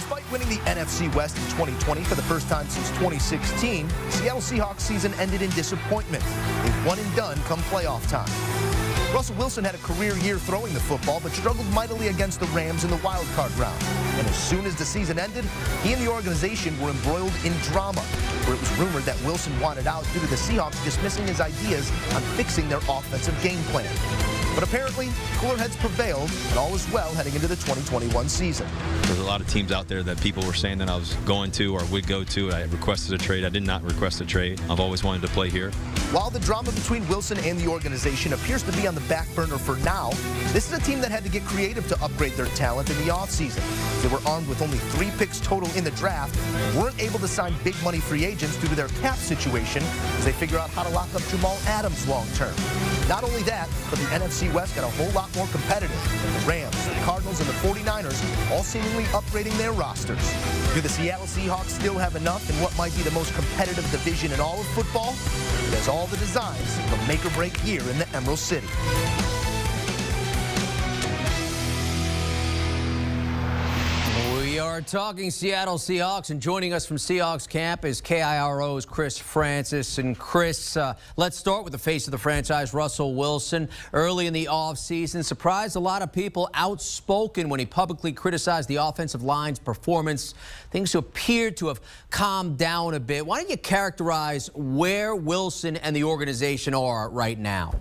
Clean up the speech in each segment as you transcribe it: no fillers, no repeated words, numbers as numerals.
Despite winning the NFC West in 2020 for the first time since 2016, Seattle Seahawks season ended in disappointment. A one-and-done come playoff time. Russell Wilson had a career year throwing the football, but struggled mightily against the Rams in the wild card round. And as soon as the season ended, he and the organization were embroiled in drama, where it was rumored that Wilson wanted out due to the Seahawks dismissing his ideas on fixing their offensive game plan. But apparently, cooler heads prevailed, and all is well heading into the 2021 season. There's a lot of teams out there that people were saying that I was going to or would go to. I requested a trade. I did not request a trade. I've always wanted to play here. While the drama between Wilson and the organization appears to be on the back burner for now, this is a team that had to get creative to upgrade their talent in the offseason. They were armed with only 3 picks total in the draft and weren't able to sign big money free agents due to their cap situation as they figure out how to lock up Jamal Adams long term. Not only that, but the NFC West got a whole lot more competitive. The Rams, the Cardinals, and the 49ers all seemingly upgrading their rosters. Do the Seattle Seahawks still have enough in what might be the most competitive division in all of football? It has all the designs for make or break here in the Emerald City. We are talking Seattle Seahawks, and joining us from Seahawks camp is KIRO's Chris Francis. And Chris, let's start with the face of the franchise, Russell Wilson. Early in the offseason, surprised a lot of people, outspoken when he publicly criticized the offensive line's performance. Things appeared to have calmed down a bit. Why don't you characterize where Wilson and the organization are right now?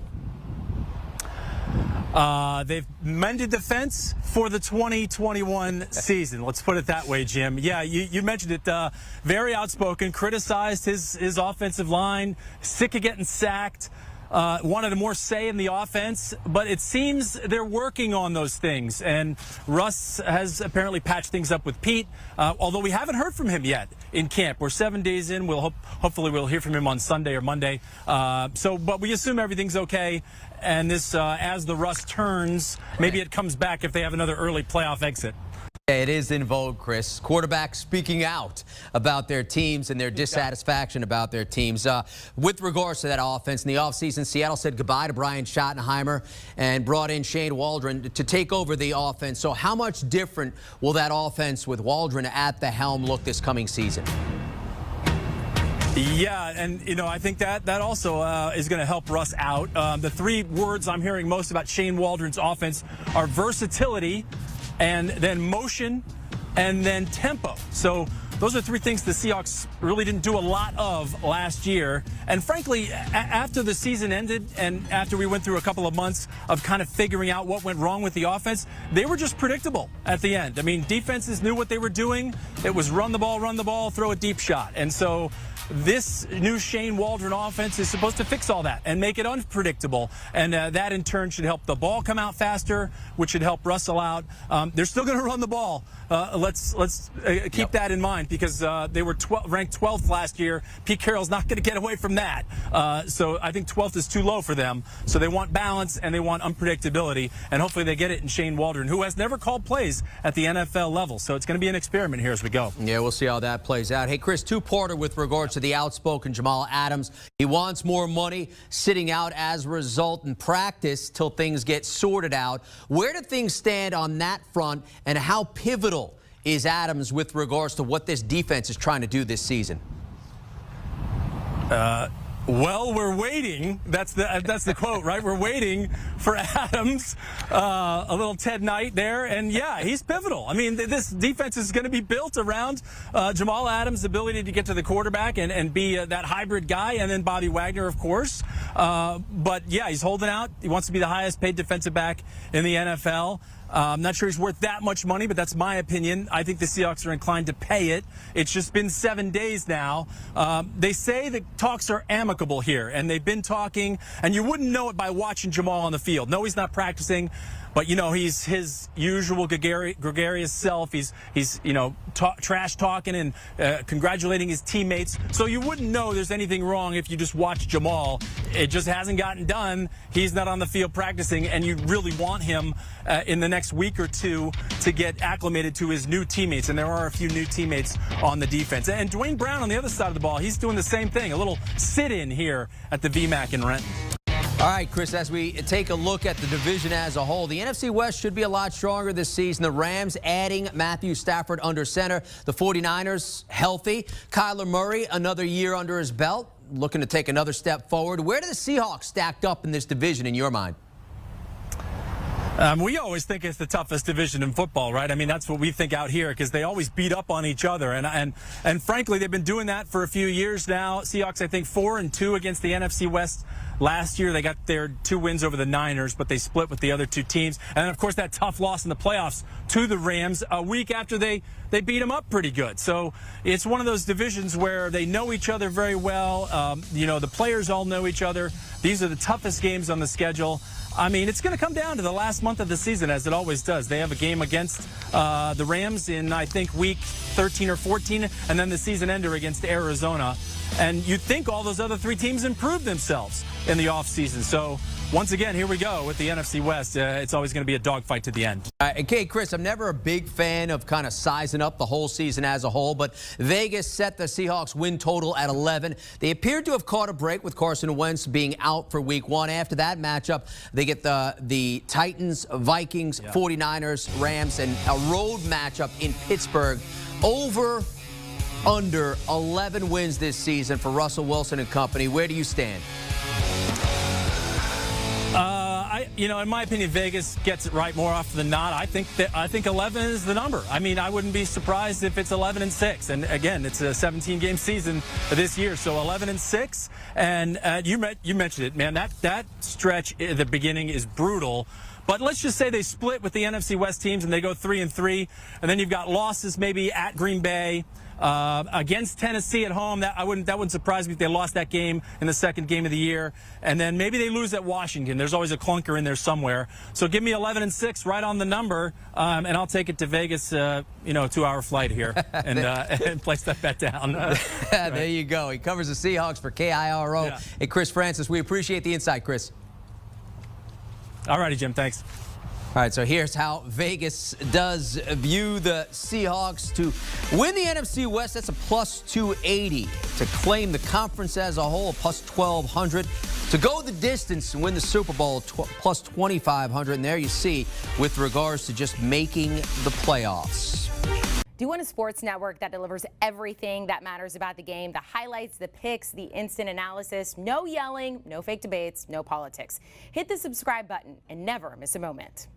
They've mended the fence for the 2021 season. Let's put it that way, Jim. Yeah, you mentioned it. Very outspoken, criticized his offensive line, sick of getting sacked, wanted a more say in the offense. But it seems they're working on those things. And Russ has apparently patched things up with Pete, although we haven't heard from him yet in camp. We're 7 days in. Hopefully we'll hear from him on Sunday or Monday. But we assume everything's okay. And this, as the rust turns, maybe it comes back if they have another early playoff exit. It is in vogue, Chris. Quarterbacks speaking out about their teams and their dissatisfaction about their teams. With regards to that offense, in the offseason, Seattle said goodbye to Brian Schottenheimer and brought in Shane Waldron to take over the offense. So how much different will that offense with Waldron at the helm look this coming season? Yeah, and, I think that also is going to help Russ out. The 3 words I'm hearing most about Shane Waldron's offense are versatility, and then motion, and then tempo. So those are 3 things the Seahawks really didn't do a lot of last year. And frankly, after the season ended and after we went through a couple of months of kind of figuring out what went wrong with the offense, they were just predictable at the end. I mean, defenses knew what they were doing. It was run the ball, throw a deep shot. And so this new Shane Waldron offense is supposed to fix all that and make it unpredictable. And that, in turn, should help the ball come out faster, which should help Russell out. They're still going to run the ball. Let's keep that in mind because they were ranked 12th last year. Pete Carroll's not going to get away from that. So I think 12th is too low for them. So they want balance and they want unpredictability. And hopefully they get it in Shane Waldron, who has never called plays at the NFL level. So it's going to be an experiment here as we go. Yeah, we'll see how that plays out. Hey, Chris, 2-parter with regards to the outspoken Jamal Adams. He wants more money, sitting out as a result in practice till things get sorted out. Where do things stand on that front, and how pivotal is Adams with regards to what this defense is trying to do this season? Well, we're waiting. That's the quote, right? We're waiting for Adams. A little Ted Knight there. And, yeah, he's pivotal. I mean, this defense is going to be built around Jamal Adams' ability to get to the quarterback and be that hybrid guy, and then Bobby Wagner, of course. But, yeah, he's holding out. He wants to be the highest-paid defensive back in the NFL. I'm not sure he's worth that much money, but that's my opinion. I think the Seahawks are inclined to pay it. It's just been 7 days now. They say the talks are amicable here, and they've been talking, and you wouldn't know it by watching Jamal on the field. No, he's not practicing. But, he's his usual gregarious self. He's trash talking and congratulating his teammates. So you wouldn't know there's anything wrong if you just watch Jamal. It just hasn't gotten done. He's not on the field practicing, and you really want him in the next week or 2 to get acclimated to his new teammates. And there are a few new teammates on the defense. And Dwayne Brown on the other side of the ball, he's doing the same thing. A little sit-in here at the VMAC in Renton. All right, Chris, as we take a look at the division as a whole, the NFC West should be a lot stronger this season. The Rams adding Matthew Stafford under center. The 49ers healthy. Kyler Murray, another year under his belt, looking to take another step forward. Where do the Seahawks stacked up in this division in your mind? We always think it's the toughest division in football, right? I mean, that's what we think out here because they always beat up on each other. And frankly, they've been doing that for a few years now. Seahawks, I think, 4-2 against the NFC West. Last year, they got their 2 wins over the Niners, but they split with the other 2 teams. And then, of course, that tough loss in the playoffs to the Rams a week after they beat them up pretty good. So it's one of those divisions where they know each other very well. You know, the players all know each other. These are the toughest games on the schedule. I mean, it's going to come down to the last month of the season, as it always does. They have a game against the Rams in, I think, week 13 or 14, and then the season ender against Arizona. And you'd think all those other 3 teams improved themselves in the offseason. So, once again, here we go with the NFC West. It's always going to be a dogfight to the end. Okay, Chris, I'm never a big fan of kind of sizing up the whole season as a whole, but Vegas set the Seahawks win total at 11. They appeared to have caught a break with Carson Wentz being out for week 1. After that matchup, they get the Titans, Vikings, 49ers, Rams, and a road matchup in Pittsburgh. Over under 11 wins this season for Russell Wilson and company. Where do you stand? You know, in my opinion, Vegas gets it right more often than not. I think 11 is the number. I mean, I wouldn't be surprised if it's 11-6. And again, it's a 17-game season this year, so 11-6. And you mentioned it, man. That stretch at the beginning is brutal. But let's just say they split with the NFC West teams and they go 3-3, and then you've got losses maybe at Green Bay. Against Tennessee at home, that wouldn't surprise me if they lost that game in the second game of the year. And then maybe they lose at Washington. There's always a clunker in there somewhere. So give me 11-6 right on the number, and I'll take it to Vegas, 2-hour flight here and place that bet down. There you go. He covers the Seahawks for KIRO. Yeah. Hey, Chris Francis, we appreciate the insight, Chris. All righty, Jim. Thanks. All right, so here's how Vegas does view the Seahawks to win the NFC West. That's a plus 280. To claim the conference as a whole, plus 1,200. To go the distance and win the Super Bowl, plus 2,500. And there you see, with regards to just making the playoffs. Do you want a sports network that delivers everything that matters about the game? The highlights, the picks, the instant analysis. No yelling, no fake debates, no politics. Hit the subscribe button and never miss a moment.